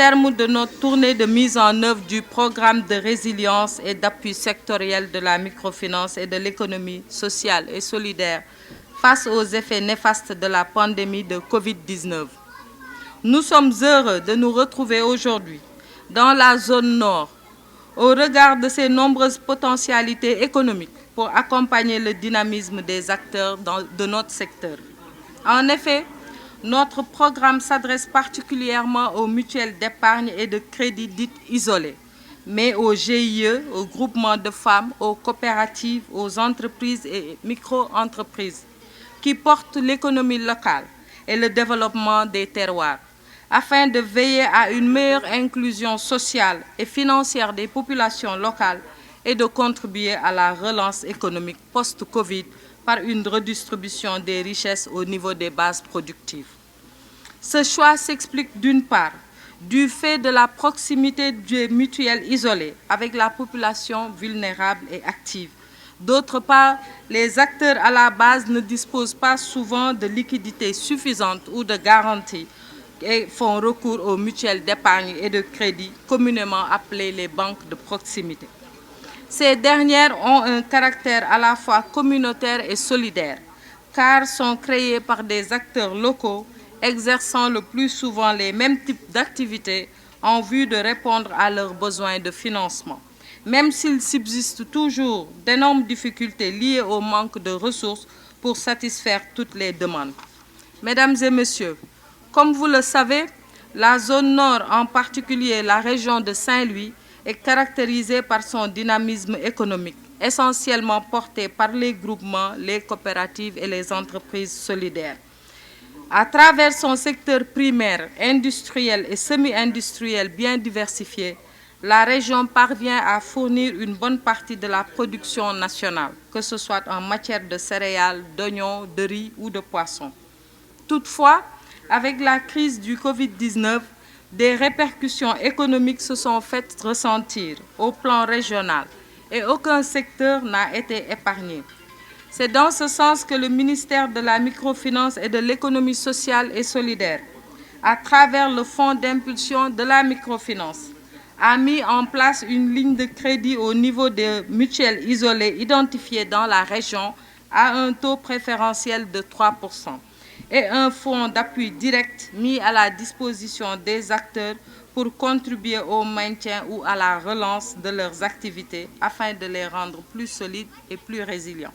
terme de notre tournée de mise en œuvre du programme de résilience et d'appui sectoriel de la microfinance et de l'économie sociale et solidaire face aux effets néfastes de la pandémie de Covid-19. Nous sommes heureux de nous retrouver aujourd'hui dans la zone nord, au regard de ses nombreuses potentialités économiques pour accompagner le dynamisme des acteurs de notre secteur. En effet, notre programme s'adresse particulièrement aux mutuelles d'épargne et de crédit dites isolées, mais aux GIE, aux groupements de femmes, aux coopératives, aux entreprises et micro-entreprises qui portent l'économie locale et le développement des terroirs, afin de veiller à une meilleure inclusion sociale et financière des populations locales et de contribuer à la relance économique post-Covid par une redistribution des richesses au niveau des bases productives. Ce choix s'explique d'une part du fait de la proximité des mutuelles isolées avec la population vulnérable et active. D'autre part, les acteurs à la base ne disposent pas souvent de liquidités suffisantes ou de garanties et font recours aux mutuelles d'épargne et de crédit, communément appelées les banques de proximité. Ces dernières ont un caractère à la fois communautaire et solidaire, car sont créées par des acteurs locaux exerçant le plus souvent les mêmes types d'activités en vue de répondre à leurs besoins de financement, même s'il subsiste toujours d'énormes difficultés liées au manque de ressources pour satisfaire toutes les demandes. Mesdames et messieurs, comme vous le savez, la zone nord, en particulier la région de Saint-Louis, est caractérisée par son dynamisme économique, essentiellement porté par les groupements, les coopératives et les entreprises solidaires. À travers son secteur primaire, industriel et semi-industriel bien diversifié, la région parvient à fournir une bonne partie de la production nationale, que ce soit en matière de céréales, d'oignons, de riz ou de poissons. Toutefois, avec la crise du Covid-19, des répercussions économiques se sont faites ressentir au plan régional et aucun secteur n'a été épargné. C'est dans ce sens que le ministère de la Microfinance et de l'Économie sociale et solidaire, à travers le Fonds d'impulsion de la microfinance, a mis en place une ligne de crédit au niveau des mutuelles isolées identifiées dans la région à un taux préférentiel de 3%. Et un fonds d'appui direct mis à la disposition des acteurs pour contribuer au maintien ou à la relance de leurs activités afin de les rendre plus solides et plus résilients.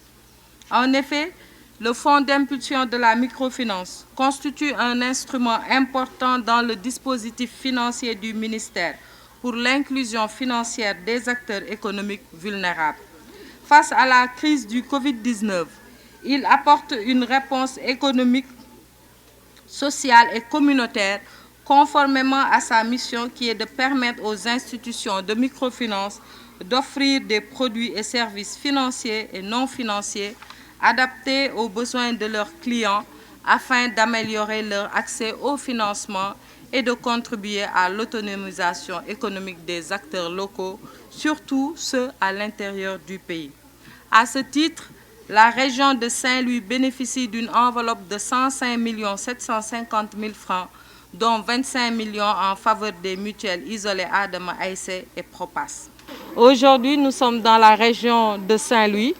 En effet, le Fonds d'impulsion de la microfinance constitue un instrument important dans le dispositif financier du ministère pour l'inclusion financière des acteurs économiques vulnérables. Face à la crise du Covid-19, il apporte une réponse économique, sociale et communautaire conformément à sa mission qui est de permettre aux institutions de microfinance d'offrir des produits et services financiers et non financiers adaptés aux besoins de leurs clients afin d'améliorer leur accès au financement et de contribuer à l'autonomisation économique des acteurs locaux, surtout ceux à l'intérieur du pays. À ce titre, la région de Saint-Louis bénéficie d'une enveloppe de 105 750 000 francs, dont 25 millions en faveur des mutuelles isolées Adama Aïssé et Propas. Aujourd'hui, nous sommes dans la région de Saint-Louis,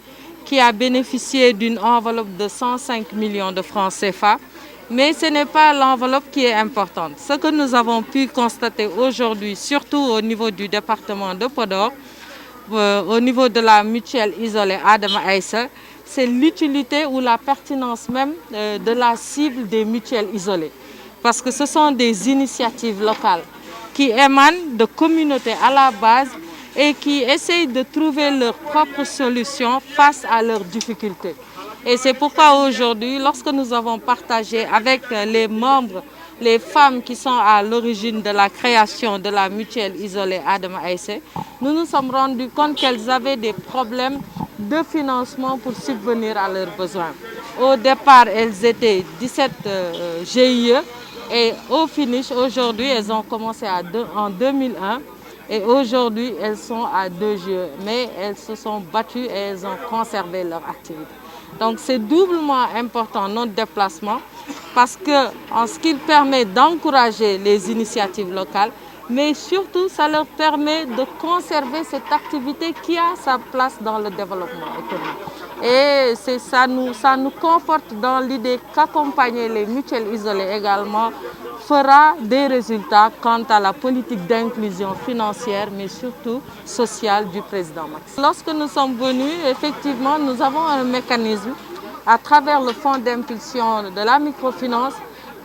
qui a bénéficié d'une enveloppe de 105 millions de francs CFA, mais ce n'est pas l'enveloppe qui est importante. Ce que nous avons pu constater aujourd'hui, surtout au niveau du département de Podor, au niveau de la mutuelle isolée Adama Aïssa, c'est l'utilité ou la pertinence même de la cible des mutuelles isolées. Parce que ce sont des initiatives locales qui émanent de communautés à la base et qui essayent de trouver leurs propres solutions face à leurs difficultés. Et c'est pourquoi aujourd'hui, lorsque nous avons partagé avec les membres, les femmes qui sont à l'origine de la création de la mutuelle isolée Adama Aïssé, nous nous sommes rendus compte qu'elles avaient des problèmes de financement pour subvenir à leurs besoins. Au départ, elles étaient 17 GIE et au finish, aujourd'hui, elles ont commencé en 2001 et aujourd'hui, elles sont à 2 GIE. Mais elles se sont battues et elles ont conservé leur activité. Donc c'est doublement important notre déplacement parce que en ce qu'il permet d'encourager les initiatives locales, mais surtout ça leur permet de conserver cette activité qui a sa place dans le développement économique. Et ça nous conforte dans l'idée qu'accompagner les mutuelles isolées également fera des résultats quant à la politique d'inclusion financière, mais surtout sociale du président Macky Sall. Lorsque nous sommes venus, effectivement, nous avons un mécanisme à travers le fonds d'impulsion de la microfinance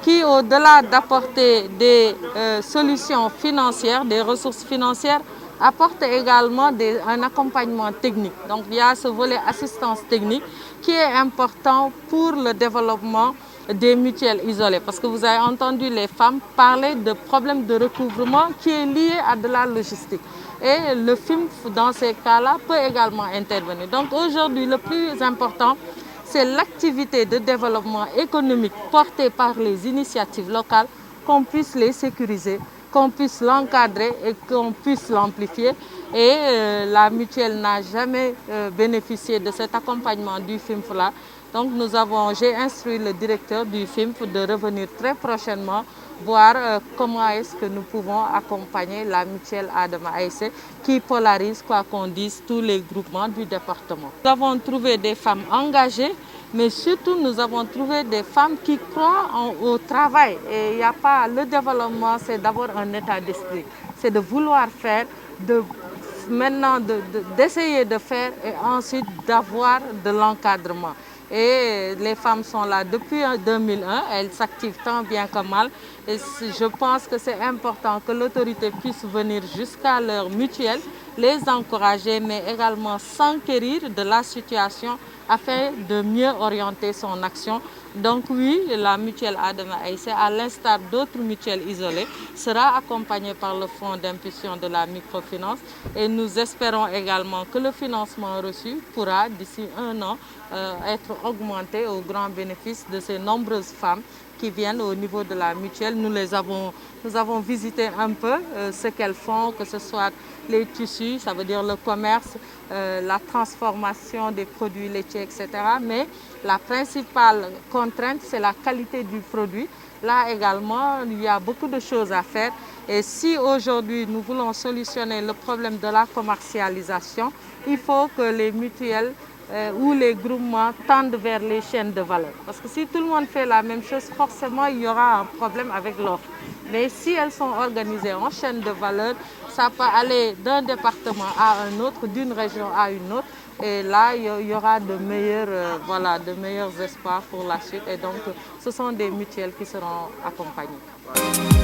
qui, au-delà d'apporter des solutions financières, des ressources financières, apporte également un accompagnement technique. Donc il y a ce volet assistance technique qui est important pour le développement des mutuelles isolées. Parce que vous avez entendu les femmes parler de problèmes de recouvrement qui est lié à de la logistique. Et le FIMF, dans ces cas-là, peut également intervenir. Donc aujourd'hui, le plus important, c'est l'activité de développement économique portée par les initiatives locales, qu'on puisse les sécuriser, qu'on puisse l'encadrer et qu'on puisse l'amplifier. Et la mutuelle n'a jamais bénéficié de cet accompagnement du FIMF-là. Donc j'ai instruit le directeur du FIMF de revenir très prochainement voir comment est-ce que nous pouvons accompagner la mutuelle Adama Aïssé qui polarise, quoi qu'on dise, tous les groupements du département. Nous avons trouvé des femmes engagées, mais surtout nous avons trouvé des femmes qui croient au travail. Et il n'y a pas le développement, c'est d'abord un état d'esprit, c'est de vouloir faire, d'essayer de faire et ensuite d'avoir de l'encadrement. Et les femmes sont là depuis 2001, elles s'activent tant bien que mal. Et je pense que c'est important que l'autorité puisse venir jusqu'à leur mutuelle, les encourager, mais également s'enquérir de la situation afin de mieux orienter son action. Donc oui, la mutuelle Adama Aïssé, à l'instar d'autres mutuelles isolées, sera accompagnée par le fonds d'impulsion de la microfinance et nous espérons également que le financement reçu pourra d'ici un an être augmenté au grand bénéfice de ces nombreuses femmes qui viennent au niveau de la mutuelle. Nous avons visité un peu ce qu'elles font, que ce soit les tissus, ça veut dire le commerce, la transformation des produits laitiers, etc. Mais la principale contrainte, c'est la qualité du produit. Là également, il y a beaucoup de choses à faire. Et si aujourd'hui nous voulons solutionner le problème de la commercialisation, il faut que les mutuelles où les groupements tendent vers les chaînes de valeur. Parce que si tout le monde fait la même chose, forcément, il y aura un problème avec l'offre. Mais si elles sont organisées en chaîne de valeur, ça peut aller d'un département à un autre, d'une région à une autre. Et là, il y aura de meilleurs espoirs pour la suite. Et donc, ce sont des mutuelles qui seront accompagnées.